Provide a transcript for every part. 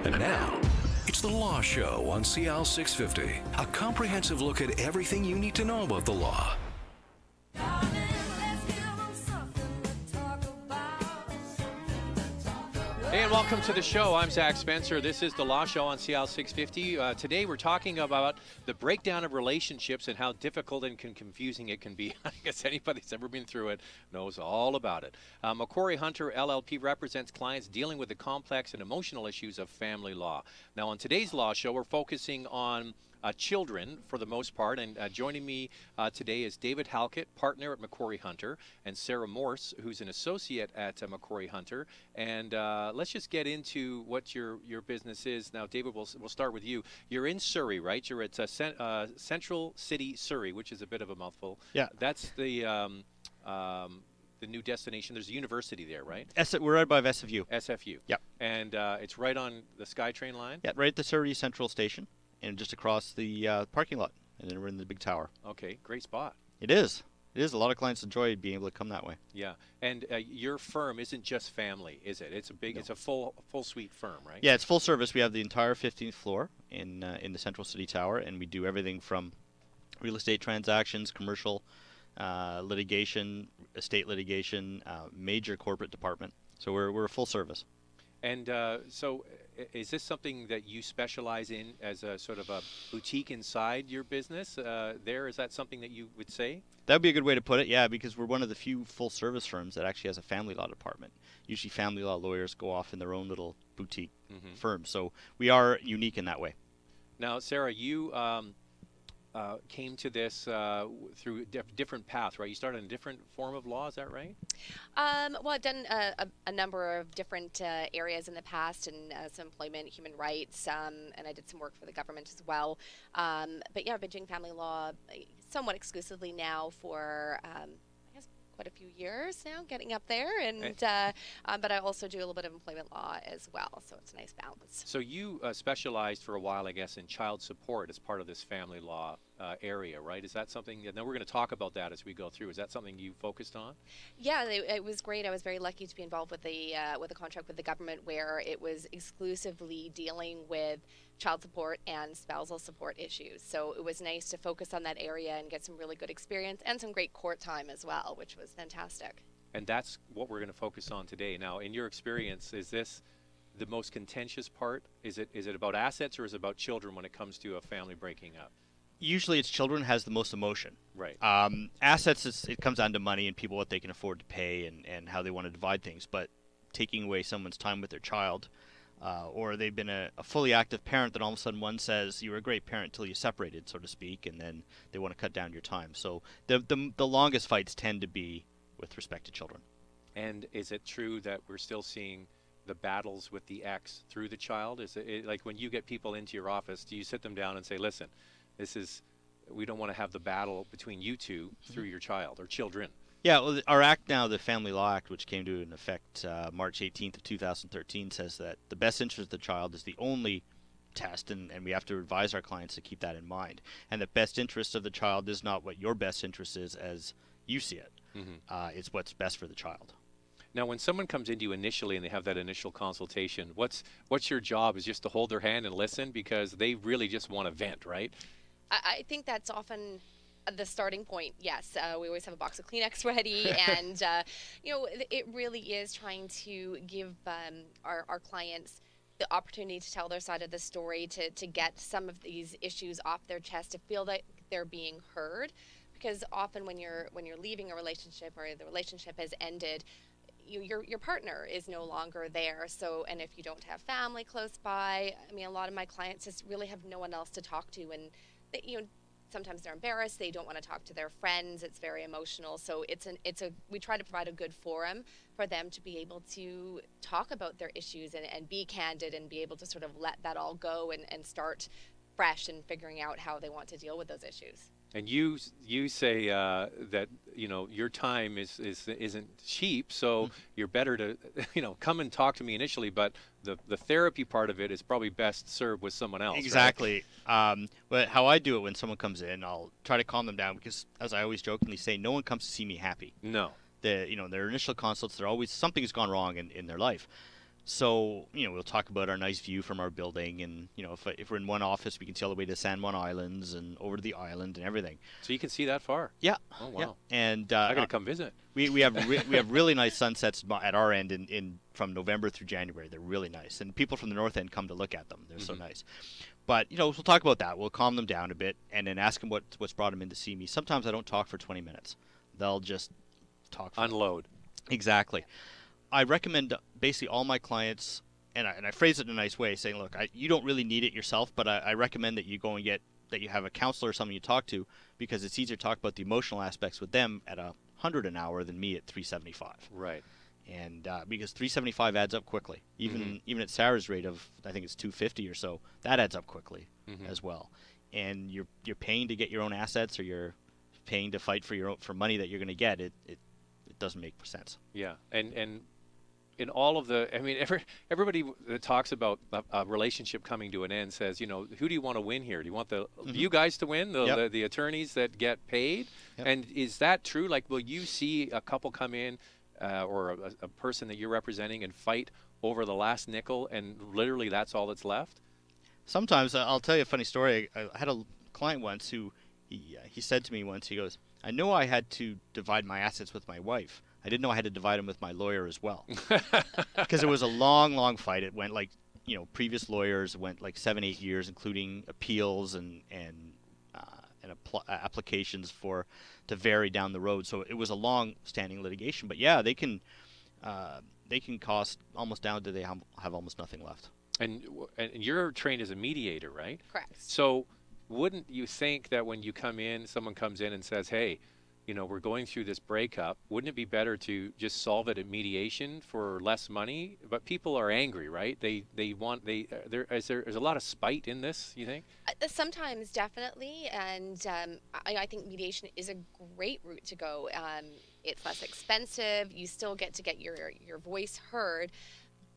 And now, it's The Law Show on CL 650. A comprehensive look at everything you need to know about the law. Hey, and welcome to the show. I'm Zach Spencer. This is The Law Show on CL 650. Today we're talking about the breakdown of relationships and how difficult and confusing it can be. I guess anybody that's ever been through it knows all about it. McQuarrieHunterLLP represents clients dealing with the complex and emotional issues of family law. Now, on today's Law Show, we're focusing on children for the most part, and joining me today is David Halkett, partner at McQuarrie Hunter, and Sarah Morse, who's an associate at McQuarrie Hunter. And let's just get into what your business is. Now, David, we'll start with you. You're in Surrey, right? You're at Central City, Surrey, which is a bit of a mouthful. Yeah. That's the new destination. There's a university there, right? We're right above SFU. SFU. Yep. And it's right on the SkyTrain line? Yeah, right at the Surrey Central Station, and just across the parking lot, and then we're in the big tower. Okay, great spot. It is. It is. A lot of clients enjoy being able to come that way. Yeah, and your firm isn't just family, is it? It's a big, it's a full suite firm, right? Yeah, it's full service. We have the entire 15th floor in the Central City Tower, and we do everything from real estate transactions, commercial litigation, estate litigation, major corporate department. So we're a full service. And so is this something that you specialize in as a sort of a boutique inside your business there? Is that something that you would say? That would be a good way to put it, yeah, because we're one of the few full-service firms that actually has a family law department. Usually family law lawyers go off in their own little boutique firm. So we are unique in that way. Now, Sarah, you came to this through a different path, right? You started in a different form of law, is that right? Well, I've done a number of different areas in the past, and some employment, human rights, and I did some work for the government as well. But yeah, I've been doing family law somewhat exclusively now for I guess quite a few years now, getting up there, and but I also do a little bit of employment law as well, so it's a nice balance. So you specialized for a while, I guess, in child support as part of this family law area, right? Is that something, now we're going to talk about that as we go through, is that something you focused on? Yeah, it was great. I was very lucky to be involved with a contract with the government where it was exclusively dealing with child support and spousal support issues. So it was nice to focus on that area and get some really good experience and some great court time as well, which was fantastic. And that's what we're going to focus on today. Now, in your experience, is this the most contentious part? Is it about assets, or is it about children when it comes to a family breaking up? Usually it's children has the most emotion. Right. Assets, it comes down to money and people, what they can afford to pay and how they want to divide things. But taking away someone's time with their child, or they've been a fully active parent, then all of a sudden one says you were a great parent till you separated, so to speak, and then they want to cut down your time. So the longest fights tend to be with respect to children. And is it true that we're still seeing the battles with the ex through the child? Is it like when you get people into your office, do you sit them down and say, listen, we don't want to have the battle between you two through your child or children? Yeah, well, our act now, the Family Law Act, which came to an effect March 18th of 2013, says that the best interest of the child is the only test, and we have to advise our clients to keep that in mind. And the best interest of the child is not what your best interest is as you see it. It's what's best for the child. Now, when someone comes into you initially and they have that initial consultation, what's your job? Is just to hold their hand and listen, because they really just want to vent, right? I think that's often the starting point. Yes, we always have a box of Kleenex ready, and you know, it really is trying to give our clients the opportunity to tell their side of the story, to get some of these issues off their chest, to feel that they're being heard. Because often when you're leaving a relationship, or the relationship has ended, your partner is no longer there. So, and if you don't have family close by, I mean, a lot of my clients just really have no one else to talk to, and they, sometimes they're embarrassed, they don't want to talk to their friends, it's very emotional. So we try to provide a good forum for them to be able to talk about their issues and be candid and be able to sort of let that all go and start fresh and figuring out how they want to deal with those issues. And you say that your time isn't cheap, so you're better to come and talk to me initially, but the therapy part of it is probably best served with someone else. Exactly. Right? But how I do it when someone comes in, I'll try to calm them down, because as I always jokingly say, no one comes to see me happy. No. Their initial consults, they're always, something's gone wrong in their life. So, we'll talk about our nice view from our building, and, if we're in one office, we can see all the way to San Juan Islands and over to the island and everything. So you can see that far? Yeah. Oh, wow. Yeah. And I got to come visit. we have we have really nice sunsets at our end in from November through January. They're really nice, and people from the north end come to look at them. They're so nice. But we'll talk about that. We'll calm them down a bit, and then ask them what's brought them in to see me. Sometimes I don't talk for 20 minutes. They'll just talk. Unload. Exactly. I recommend basically all my clients, and I phrase it in a nice way, saying, look, you don't really need it yourself, but I recommend that you go and that you have a counselor or someone you talk to, because it's easier to talk about the emotional aspects with them at $100 an hour than me at $375. Right. And because $375 adds up quickly, even at Sarah's rate of, I think it's $250 or so, that adds up quickly as well. And you're paying to get your own assets, or you're paying to fight for money that you're going to get. It doesn't make sense. Yeah, and in all of the, I mean, everybody that talks about a relationship coming to an end says, who do you want to win here? Do you want you guys to win, the attorneys that get paid? Yep. And is that true? Like, will you see a couple come in, or a person that you're representing, and fight over the last nickel, and literally that's all that's left? Sometimes. I'll tell you a funny story. I had a client once who, he said to me once, he goes, I know I had to divide my assets with my wife. I didn't know I had to divide them with my lawyer as well. Because it was a long, long fight. It went previous lawyers went 7-8 years, including appeals and applications to vary down the road. So it was a long-standing litigation. But yeah, they can cost almost down to they have almost nothing left. And you're trained as a mediator, right? Correct. So wouldn't you think that when you come in, someone comes in and says, hey, we're going through this breakup, wouldn't it be better to just solve it at mediation for less money? But people are angry, right? There's a lot of spite in this, you think? Sometimes, definitely, and I think mediation is a great route to go. It's less expensive. You still get your voice heard,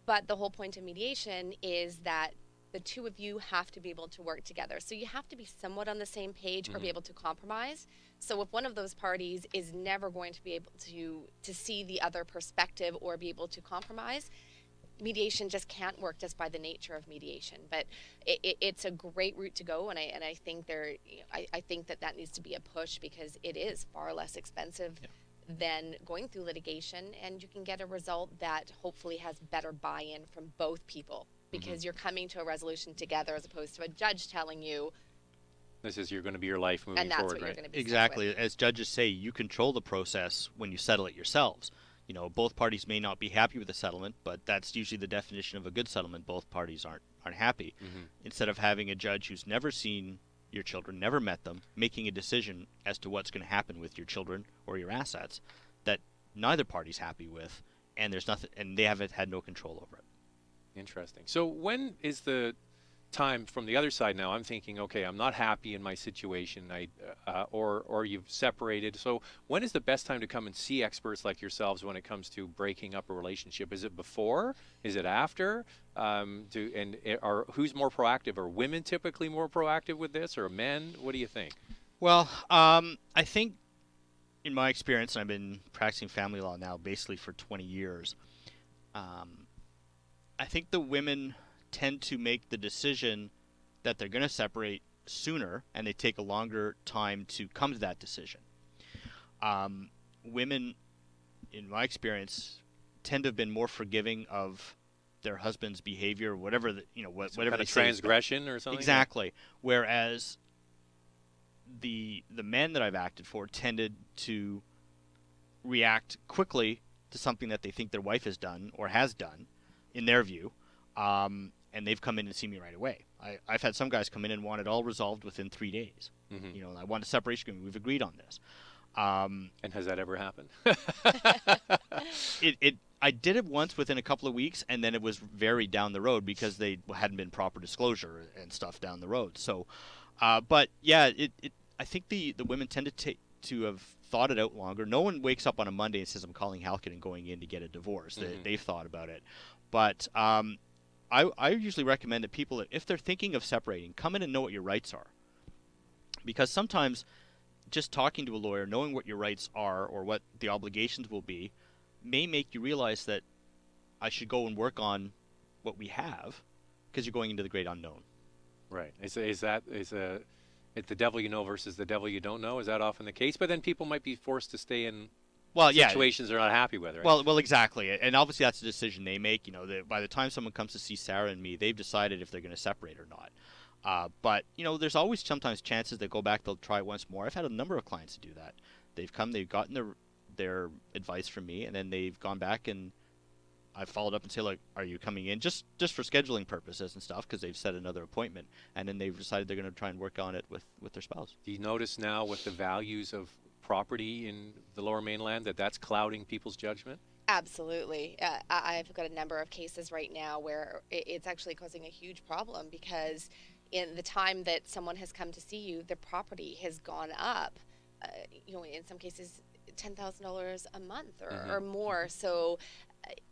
but the whole point of mediation is that the two of you have to be able to work together. So you have to be somewhat on the same page or be able to compromise. So if one of those parties is never going to be able to see the other perspective or be able to compromise, mediation just can't work just by the nature of mediation. But it's a great route to go, and I think I think that needs to be a push, because it is far less expensive than going through litigation, and you can get a result that hopefully has better buy-in from both people, because you're coming to a resolution together as opposed to a judge telling you you're going to be your life moving and that's forward, what you're right? going to be Exactly. As judges say, you control the process when you settle it yourselves. Both parties may not be happy with the settlement, but that's usually the definition of a good settlement. Both parties aren't happy. Instead of having a judge who's never seen your children, never met them, making a decision as to what's going to happen with your children or your assets that neither party's happy with, and there's nothing, and they haven't had no control over it. Interesting. So when is the time from the other side now? I'm thinking, okay, I'm not happy in my situation, or you've separated. So when is the best time to come and see experts like yourselves when it comes to breaking up a relationship? Is it before? Is it after? Who's more proactive? Are women typically more proactive with this, or men? What do you think? Well, I think in my experience, and I've been practicing family law now basically for 20 years, I think the women tend to make the decision that they're going to separate sooner, and they take a longer time to come to that decision. Women, in my experience, tend to have been more forgiving of their husband's behavior, whatever whatever kind of transgression or something. Exactly. Whereas the men that I've acted for tended to react quickly to something that they think their wife has done or has done, in their view. And they've come in and seen me right away. I've had some guys come in and want it all resolved within 3 days. I want a separation agreement. We've agreed on this. And has that ever happened? I did it once within a couple of weeks, and then it was very down the road because they hadn't been proper disclosure and stuff down the road. So, but yeah, I think the women tend to have thought it out longer. No one wakes up on a Monday and says, I'm calling Halkett and going in to get a divorce. They've thought about it. But I usually recommend that people, if they're thinking of separating, come in and know what your rights are. Because sometimes just talking to a lawyer, knowing what your rights are or what the obligations will be, may make you realize that I should go and work on what we have because you're going into the great unknown. Right. It's the devil you know versus the devil you don't know. Is that often the case? But then people might be forced to stay in situations they're not happy with, right? Well, exactly. And obviously that's a decision they make. You know, by the time someone comes to see Sarah and me, they've decided if they're going to separate or not. But, you know, there's always sometimes chances they go back, they'll try it once more. I've had a number of clients to do that. They've come, they've gotten their advice from me, and then they've gone back and I've followed up and say, like, are you coming in just for scheduling purposes and stuff, because they've set another appointment, and then they've decided they're going to try and work on it with their spouse. Do you notice now with the values of property in the Lower Mainland that's clouding people's judgment? Absolutely. I've got a number of cases right now where it's actually causing a huge problem because in the time that someone has come to see you, the property has gone up, you know, in some cases $10,000 a month or more. So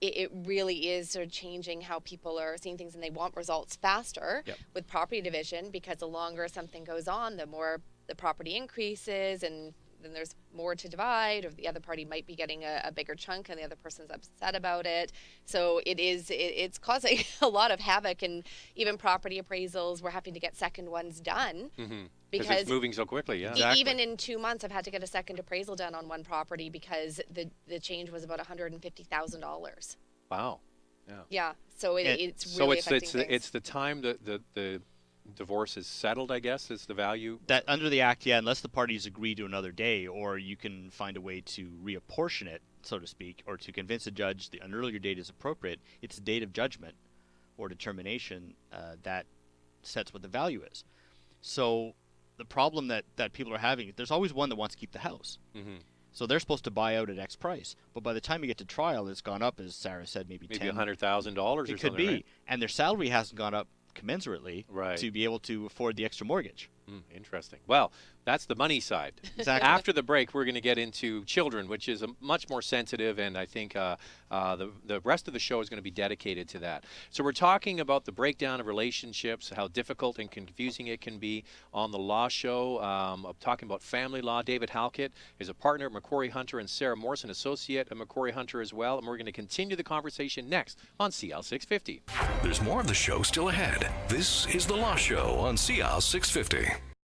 it really is sort of changing how people are seeing things, and they want results faster with property division, because the longer something goes on, the more the property increases, and then there's more to divide, or the other party might be getting a bigger chunk and the other person's upset about it. So it's causing a lot of havoc, and even property appraisals, we're having to get second ones done. Because it's moving so quickly, Exactly. Even in 2 months, I've had to get a second appraisal done on one property because the change was about $150,000. Wow. Yeah. So it's really affecting things. It's the time that the divorce is settled, I guess, is the value. That under the Act, unless the parties agree to another day, or you can find a way to reapportion it, so to speak, or to convince a judge an earlier date is appropriate, it's the date of judgment or determination that sets what the value is. So the problem that people are having, there's always one that wants to keep the house. So they're supposed to buy out at X price, but by the time you get to trial, it's gone up, as Sarah said, maybe $100,000 or something. It could be, right? And their salary hasn't gone up commensurately to be able to afford the extra mortgage. Interesting. Well, that's the money side. Exactly. After the break, we're going to get into children, which is a much more sensitive, and I think the rest of the show is going to be dedicated to that. So we're talking about the breakdown of relationships, how difficult and confusing it can be on the Law Show. I'm talking about family law. David Halkett is a partner at McQuarrie Hunter, and Sarah Morrison, associate at McQuarrie Hunter as well. And we're going to continue the conversation next on CL 650. There's more of the show still ahead. This is The Law Show on CL 650.